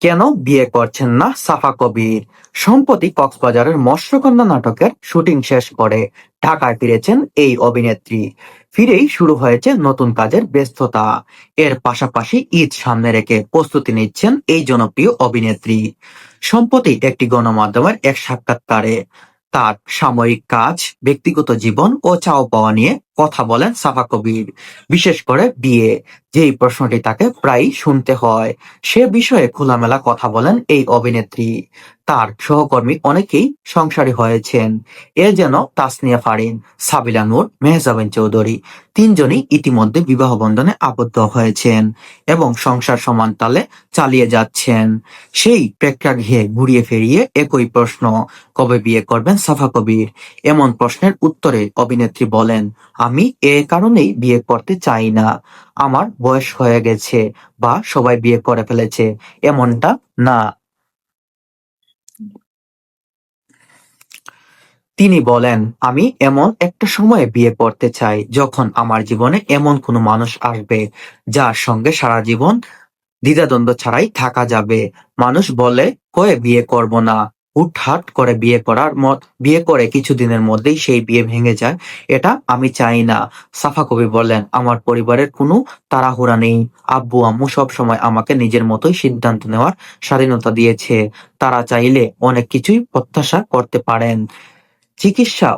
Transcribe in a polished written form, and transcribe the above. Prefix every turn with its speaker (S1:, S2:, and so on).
S1: কেন বিয়ে করছেন না সাফা কবির? সম্প্রতি কক্সবাজারের মৎস্যকন্যা নাটকের শুটিং শেষ করে ঢাকায় ফিরেছেন এই অভিনেত্রী। ফিরেই শুরু হয়েছে নতুন কাজের ব্যস্ততা। এর পাশাপাশি ঈদ সামনে রেখে প্রস্তুতি নিচ্ছেন এই জনপ্রিয় অভিনেত্রী। সম্প্রতি একটি গণমাধ্যমের এক সাক্ষাৎকারে তার সাময়িক কাজ, ব্যক্তিগত জীবন ও চাও পাওয়া নিয়ে কথা বলেন সাফা কবির। বিশেষ করে বিয়ে, যেই প্রশ্নটি তাকে প্রায়ই শুনতে হয়, সে বিষয়ে খোলামেলা কথা বলেন এই অভিনেত্রী। তার সহকর্মী অনেকেই সংসারী হয়েছেন। এ যেন তাসনিয়া ফারিন, সাবিলা নূর, মেহজাবিন চৌধুরী তিনজনই ইতিমধ্যে বিবাহ বন্ধনে আবদ্ধ হয়েছেন এবং সংসার সমান তালে চালিয়ে যাচ্ছেন। সেই প্রেক্ষাগৃহে ঘুরিয়ে ফিরিয়ে একই প্রশ্ন, কবে বিয়ে করবেন সাফা কবির? এমন প্রশ্নের উত্তরে অভিনেত্রী বলেন, আমি এ কারণেই বিয়ে করতে চাই না। আমার বয়স হয়ে গেছে বা সবাই বিয়ে করে ফেলেছে, এমনটা না। তিনি বলেন, আমি এমন একটা সময়ে বিয়ে করতে চাই যখন আমার জীবনে এমন কোনো মানুষ আসবে যার সঙ্গে সারা জীবন দ্বিধাদ্বন্দ্ব ছাড়াই থাকা যাবে। মানুষ বলে কয়ে বিয়ে করব না, হুটহাট করে বিয়ে করে কিছুদিনের মধ্যেই সেই বিয়ে ভেঙে যায়, এটা আমি চাই না। সাফা কবির বললেন, আমার পরিবারের কোনো তাড়াহুড়া নেই। আব্বু আম্মু সব সময় আমাকে নিজের মতোই সিদ্ধান্ত নেওয়ার স্বাধীনতা দিয়েছে। তারা চাইলে অনেক কিছুই প্রত্যাশা করতে পারেন। চিকিৎসা